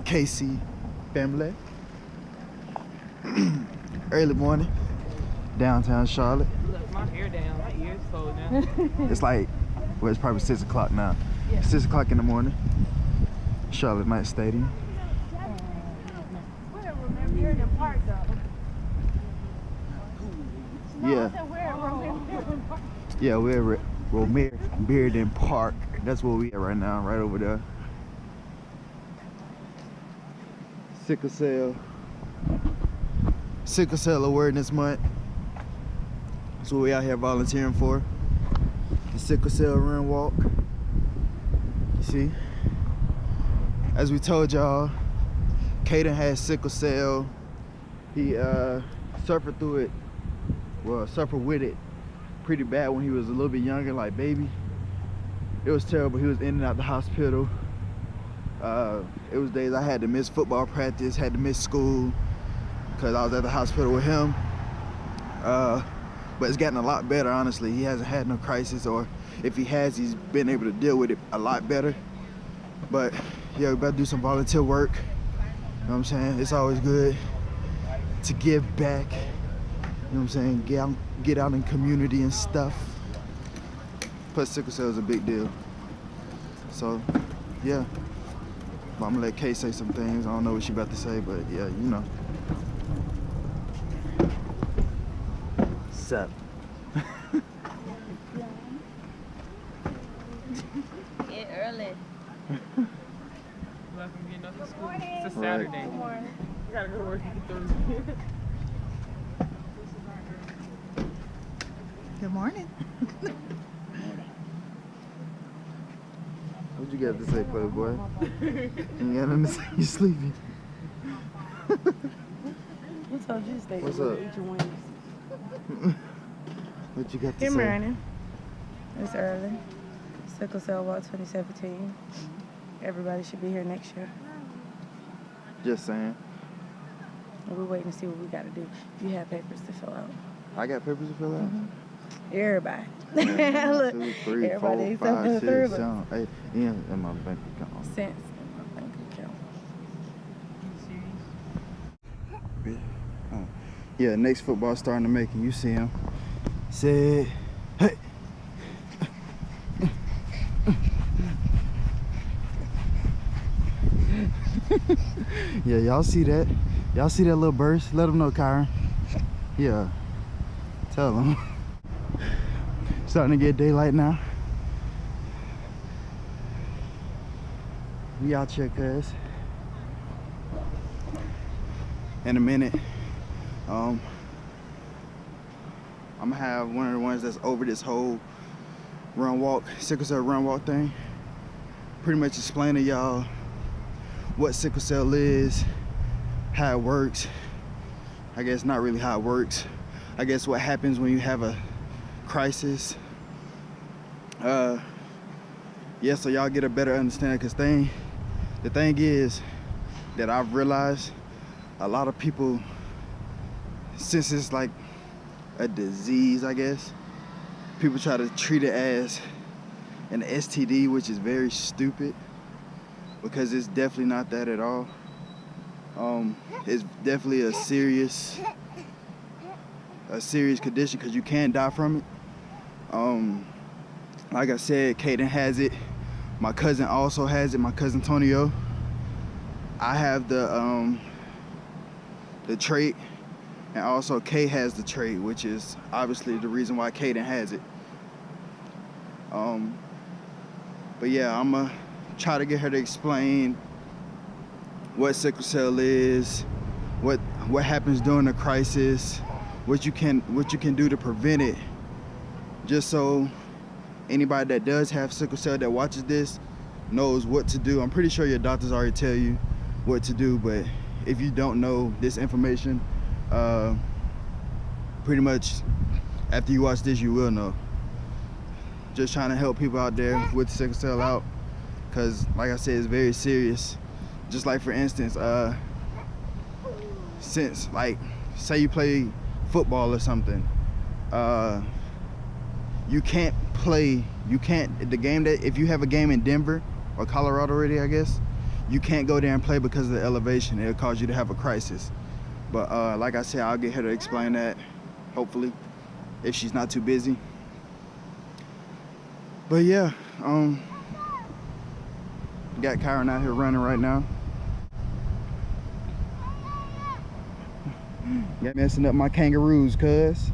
K&C family. Early morning, downtown Charlotte. Look, my hair down, my ears cold now. It's like, well, it's probably 6 o'clock now. Yeah. 6 o'clock in the morning. Charlotte Night Stadium. We're in the park though. Yeah. Yeah, we're at Romare Park. That's where we at right now, right over there. Sickle Cell Awareness Month. That's what we out here volunteering for. The Sickle Cell Run Walk. You see? As we told y'all, Caiden has sickle cell. He suffered through it, well, suffered with it pretty bad when he was a little bit younger, like baby. It was terrible. He was in and out the hospital. It was days I had to miss football practice, had to miss school because I was at the hospital with him. But it's gotten a lot better, honestly. He hasn't had no crisis, or if he has, he's been able to deal with it a lot better. But yeah, we better do some volunteer work. You know what I'm saying? It's always good to give back. You know what I'm saying? Get out in community and stuff. Plus sickle cell is a big deal. So yeah. But I'm gonna let Kay say some things. I don't know what she about to say, but yeah, you know. Sup? Get early. Welcome getting up to school. It's a Saturday. Good morning. We gotta go to work Thursday. Good morning. What you got to say, Playboy? You got nothing to say? You sleepy? What's told you to stay? What's up? Eat your wings. What you got to Good say? morning. It's early. Sickle Cell Walk 2017. Everybody should be here next year. Just saying. We're waiting to see what we got to do. You have papers to fill out. I got papers to fill out? Everybody. 1, Look, 2, 3, 4, everybody 5, except 6, for 7, 8 in my bank account. Cents in my bank account. Yeah, next football starting to make it. You see him. Say, hey. Yeah, y'all see that? Y'all see that little burst? Let them know, Kyron. Yeah. Tell them. Starting to get daylight now. We out here, cuz. In a minute, I'm gonna have one of the ones that's over this whole run walk, sickle cell run walk thing. Pretty much explain to y'all what sickle cell is, how it works. I guess not really how it works. I guess what happens when you have a crisis. Yeah, so y'all get a better understanding, because the thing is that I've realized a lot of people, since it's like a disease, I guess, people try to treat it as an STD, which is very stupid, because it's definitely not that at all. It's definitely a serious condition, because you can die from it. Like I said, Caiden has it. My cousin also has it. My cousin Tonio. I have the trait, and also Kay has the trait, which is obviously the reason why Caiden has it. But yeah, I'm gonna try to get her to explain what sickle cell is, what happens during a crisis, what you can do to prevent it, just so anybody that does have sickle cell that watches this knows what to do. I'm pretty sure your doctors already tell you what to do, but if you don't know this information, pretty much after you watch this, you will know. Just trying to help people out there with sickle cell out, because like I said, it's very serious. Just like, for instance, since, like, say you play football or something, you can't play, the game that, if you have a game in Denver or Colorado already, I guess, you can't go there and play because of the elevation. It'll cause you to have a crisis. But like I said, I'll get her to explain that, hopefully, if she's not too busy. But yeah, got Kyron out here running right now. Got messing up my kangaroos, cuz.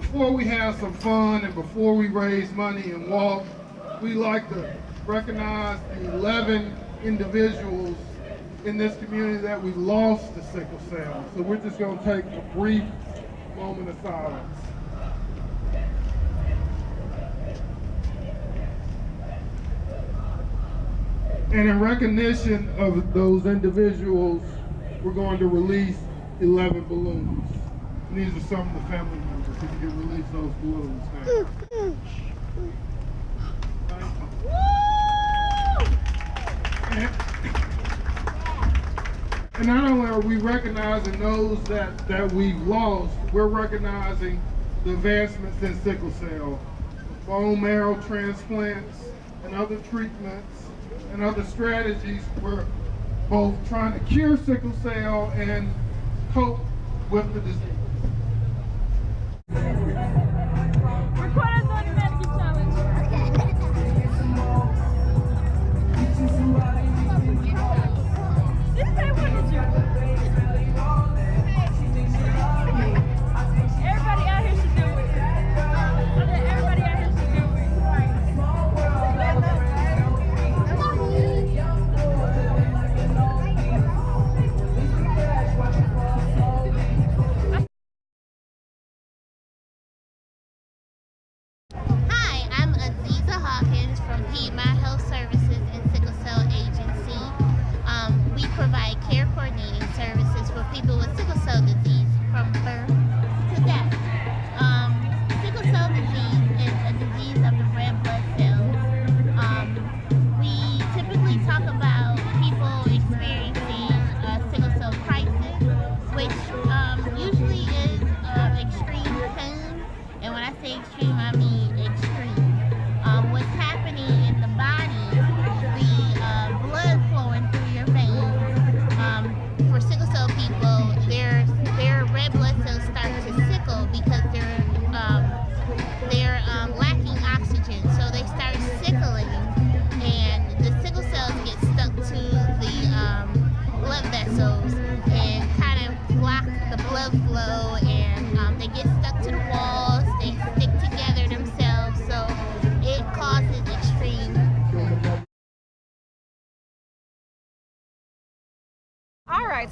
Before we have some fun and before we raise money and walk, we like to recognize the 11 individuals in this community that we lost to sickle cell. So we're just going to take a brief moment of silence. And in recognition of those individuals, we're going to release 11 balloons. And these are some of the family members. If you can release those balloons now. And not only are we recognizing those that we've lost, we're recognizing the advancements in sickle cell, bone marrow transplants, and other treatments, and other strategies. We're both trying to cure sickle cell and cope with the disease.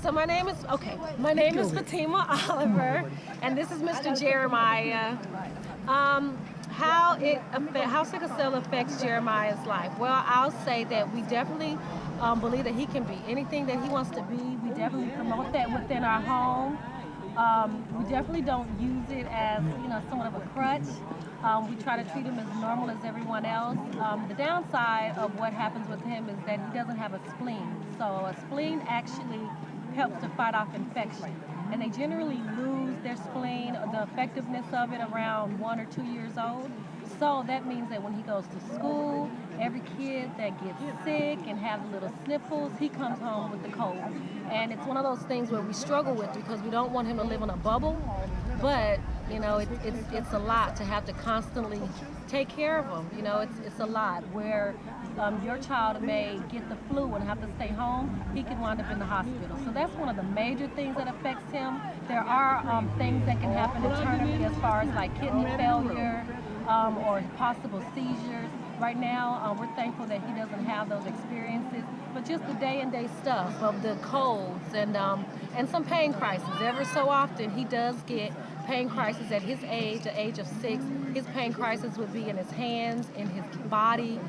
So my name is Fatima Oliver, and this is Mr. Jeremiah. How sickle cell affects Jeremiah's life? Well, I'll say that we definitely believe that he can be anything that he wants to be. We definitely promote that within our home. We definitely don't use it as, somewhat of a crutch. We try to treat him as normal as everyone else. The downside of what happens with him is that he doesn't have a spleen. So a spleen actually helps to fight off infection. And they generally lose their spleen, the effectiveness of it, around 1 or 2 years old. So that means that when he goes to school, every kid that gets sick and has little sniffles, he comes home with the cold. And it's one of those things where we struggle with because we don't want him to live in a bubble. But, it's a lot to have to constantly take care of him. It's a lot where your child may get the flu and have to stay home. He can wind up in the hospital. So that's one of the major things that affects him. There are things that can happen internally as far as like kidney failure, or possible seizures. Right now, we're thankful that he doesn't have those experiences, but just the day-and-day stuff of the colds and some pain crises. Ever so often, he does get pain crises at his age, the age of 6. His pain crisis would be in his hands, in his body,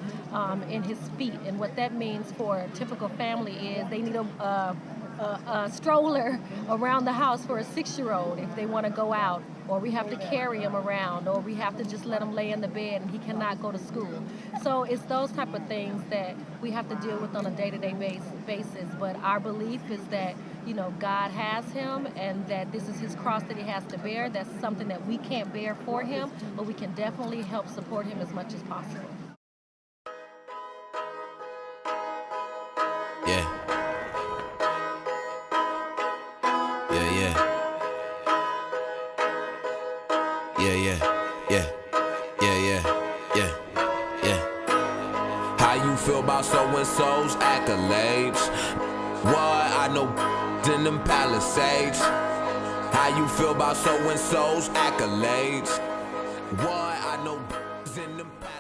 in his feet. And what that means for a typical family is they need a stroller around the house for a 6-year-old if they want to go out, or we have to carry him around, or we have to just let him lay in the bed and he cannot go to school. So it's those type of things that we have to deal with on a day-to-day basis. But our belief is that, you know, God has him and that this is his cross that he has to bear. That's something that we can't bear for him, but we can definitely help support him as much as possible. Yeah. How you feel about so-and-so's accolades? What? I know in them Palisades. How you feel about so-and-so's accolades? What? I know in them Palisades.